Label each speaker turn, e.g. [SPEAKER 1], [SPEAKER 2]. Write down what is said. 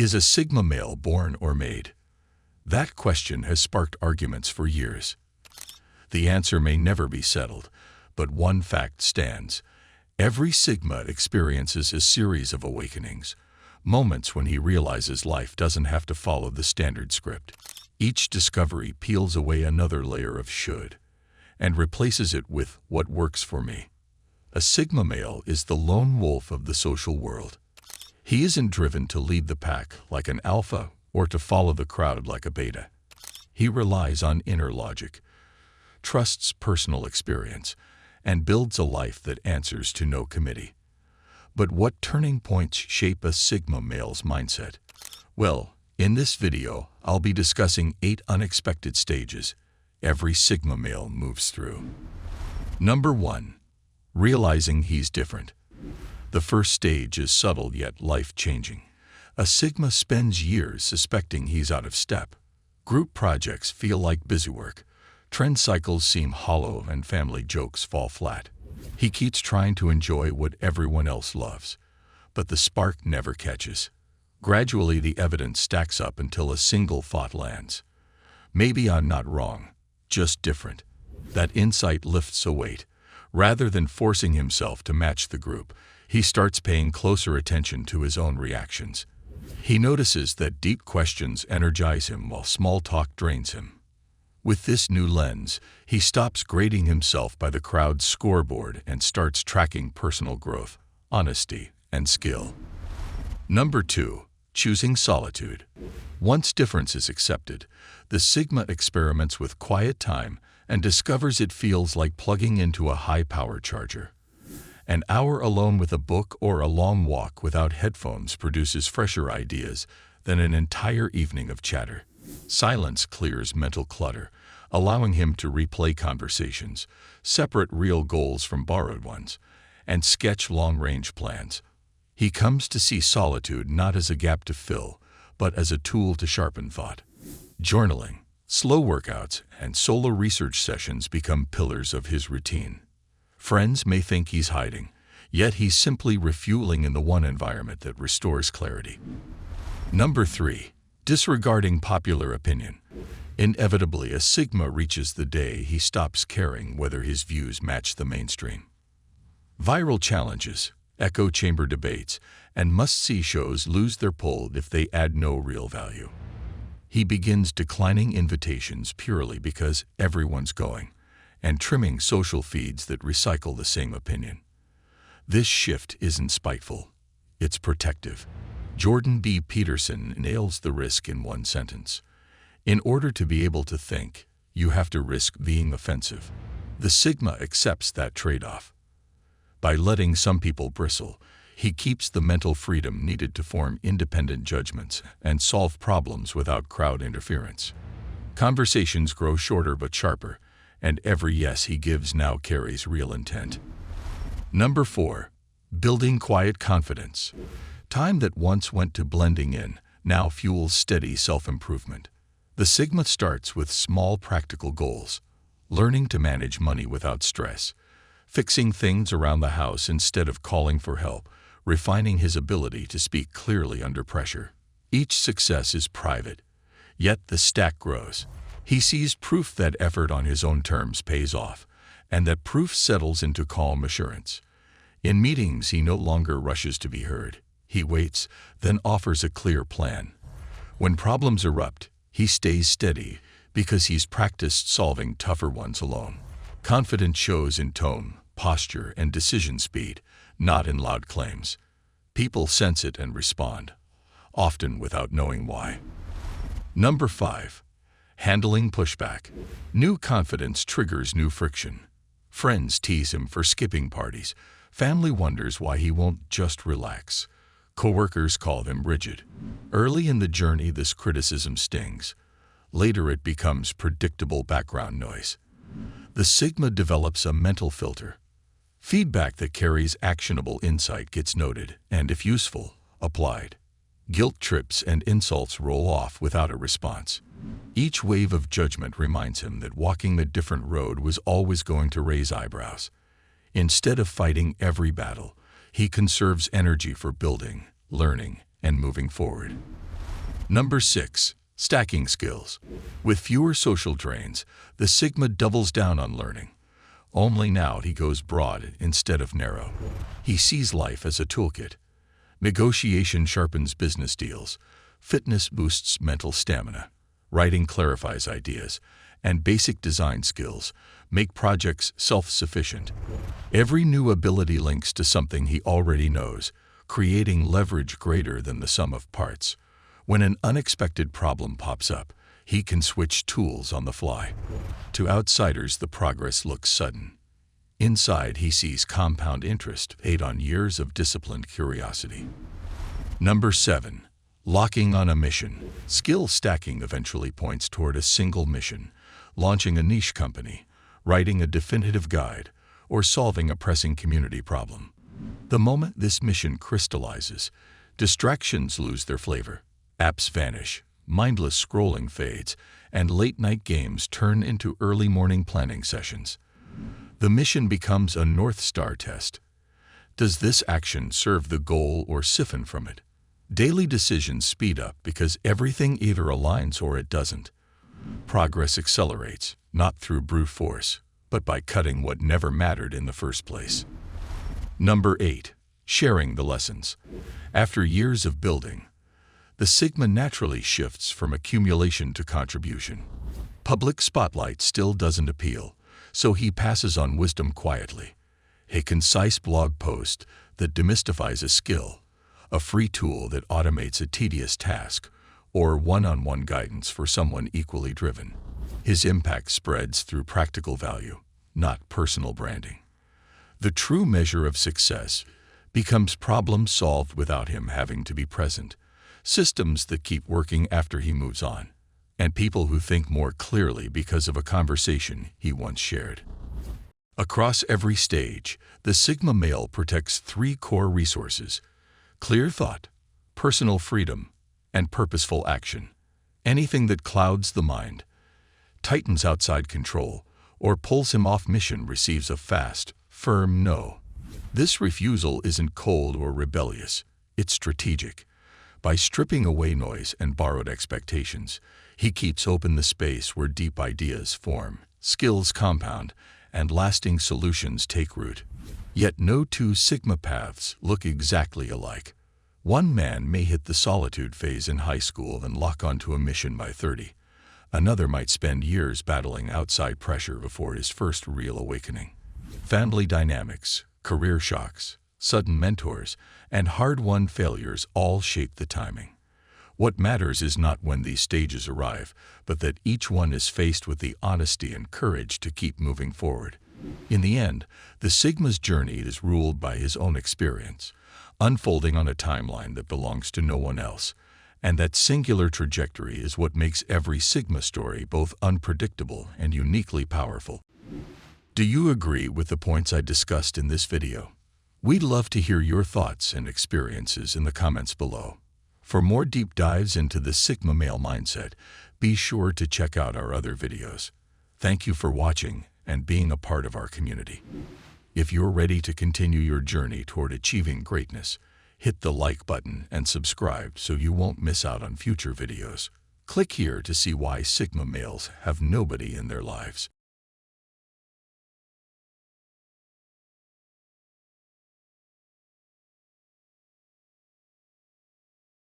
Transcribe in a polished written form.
[SPEAKER 1] Is a Sigma male born or made? That question has sparked arguments for years. The answer may never be settled, but one fact stands. Every Sigma experiences a series of awakenings, moments when he realizes life doesn't have to follow the standard script. Each discovery peels away another layer of should and replaces it with what works for me. A Sigma male is the lone wolf of the social world. He isn't driven to lead the pack like an alpha or to follow the crowd like a beta. He relies on inner logic, trusts personal experience, and builds a life that answers to no committee. But what turning points shape a Sigma male's mindset? Well, in this video, I'll be discussing 8 unexpected stages every Sigma male moves through. Number 1. Realizing he's different. The first stage is subtle yet life-changing. A Sigma spends years suspecting he's out of step. Group projects feel like busywork. Trend cycles seem hollow and family jokes fall flat. He keeps trying to enjoy what everyone else loves, but the spark never catches. Gradually, the evidence stacks up until a single thought lands. Maybe I'm not wrong, just different. That insight lifts a weight. Rather than forcing himself to match the group, he starts paying closer attention to his own reactions. He notices that deep questions energize him while small talk drains him. With this new lens, he stops grading himself by the crowd's scoreboard and starts tracking personal growth, honesty, and skill. Number 2. Choosing solitude. Once difference is accepted, the Sigma experiments with quiet time and discovers it feels like plugging into a high-power charger. An hour alone with a book or a long walk without headphones produces fresher ideas than an entire evening of chatter. Silence clears mental clutter, allowing him to replay conversations, separate real goals from borrowed ones, and sketch long-range plans. He comes to see solitude not as a gap to fill, but as a tool to sharpen thought. Journaling, slow workouts, and solo research sessions become pillars of his routine. Friends may think he's hiding, yet he's simply refueling in the one environment that restores clarity. Number 3. Disregarding popular opinion. Inevitably, a Sigma reaches the day he stops caring whether his views match the mainstream. Viral challenges, echo chamber debates, and must-see shows lose their pull if they add no real value. He begins declining invitations purely because everyone's going, and trimming social feeds that recycle the same opinion. This shift isn't spiteful, it's protective. Jordan B. Peterson nails the risk in one sentence. In order to be able to think, you have to risk being offensive. The Sigma accepts that trade-off. By letting some people bristle, he keeps the mental freedom needed to form independent judgments and solve problems without crowd interference. Conversations grow shorter but sharper, and every yes he gives now carries real intent. Number 4. Building quiet confidence. Time that once went to blending in now fuels steady self-improvement. The Sigma starts with small practical goals, learning to manage money without stress, fixing things around the house instead of calling for help, refining his ability to speak clearly under pressure. Each success is private, yet the stack grows. He sees proof that effort on his own terms pays off, and that proof settles into calm assurance. In meetings, he no longer rushes to be heard. He waits, then offers a clear plan. When problems erupt, he stays steady because he's practiced solving tougher ones alone. Confidence shows in tone, posture, and decision speed, not in loud claims. People sense it and respond, often without knowing why. Number 5. Handling pushback. New confidence triggers new friction. Friends tease him for skipping parties. Family wonders why he won't just relax. Coworkers call him rigid. Early in the journey, this criticism stings. Later, it becomes predictable background noise. The Sigma develops a mental filter. Feedback that carries actionable insight gets noted, and if useful, applied. Guilt trips and insults roll off without a response. Each wave of judgment reminds him that walking a different road was always going to raise eyebrows. Instead of fighting every battle, he conserves energy for building, learning, and moving forward. Number 6. Stacking skills. With fewer social drains, the Sigma doubles down on learning. Only now he goes broad instead of narrow. He sees life as a toolkit. Negotiation sharpens business deals. Fitness boosts mental stamina. Writing clarifies ideas. And basic design skills make projects self-sufficient. Every new ability links to something he already knows, creating leverage greater than the sum of parts. When an unexpected problem pops up, he can switch tools on the fly. To outsiders, the progress looks sudden. Inside, he sees compound interest paid on years of disciplined curiosity. Number 7. Locking on a mission. Skill stacking eventually points toward a single mission, launching a niche company, writing a definitive guide, or solving a pressing community problem. The moment this mission crystallizes, distractions lose their flavor. Apps vanish, mindless scrolling fades, and late-night games turn into early morning planning sessions. The mission becomes a North Star test. Does this action serve the goal or siphon from it? Daily decisions speed up because everything either aligns or it doesn't. Progress accelerates, not through brute force, but by cutting what never mattered in the first place. Number 8. Sharing the lessons. After years of building, the Sigma naturally shifts from accumulation to contribution. Public spotlight still doesn't appeal, so he passes on wisdom quietly. A concise blog post that demystifies a skill, a free tool that automates a tedious task, or one-on-one guidance for someone equally driven. His impact spreads through practical value, not personal branding. The true measure of success becomes problems solved without him having to be present, systems that keep working after he moves on, and people who think more clearly because of a conversation he once shared. Across every stage, the Sigma male protects 3 core resources: clear thought, personal freedom, and purposeful action. Anything that clouds the mind, tightens outside control, or pulls him off mission receives a fast, firm no. This refusal isn't cold or rebellious, it's strategic. By stripping away noise and borrowed expectations, he keeps open the space where deep ideas form, skills compound, and lasting solutions take root. Yet no 2 Sigma paths look exactly alike. One man may hit the solitude phase in high school and lock onto a mission by 30. Another might spend years battling outside pressure before his first real awakening. Family dynamics, career shocks, sudden mentors, and hard-won failures all shape the timing. What matters is not when these stages arrive, but that each one is faced with the honesty and courage to keep moving forward. In the end, the Sigma's journey is ruled by his own experience, unfolding on a timeline that belongs to no one else. And that singular trajectory is what makes every Sigma story both unpredictable and uniquely powerful. Do you agree with the points I discussed in this video? We'd love to hear your thoughts and experiences in the comments below. For more deep dives into the Sigma male mindset, be sure to check out our other videos. Thank you for watching and being a part of our community. If you're ready to continue your journey toward achieving greatness, hit the like button and subscribe so you won't miss out on future videos. Click here to see why Sigma males have nobody in their lives.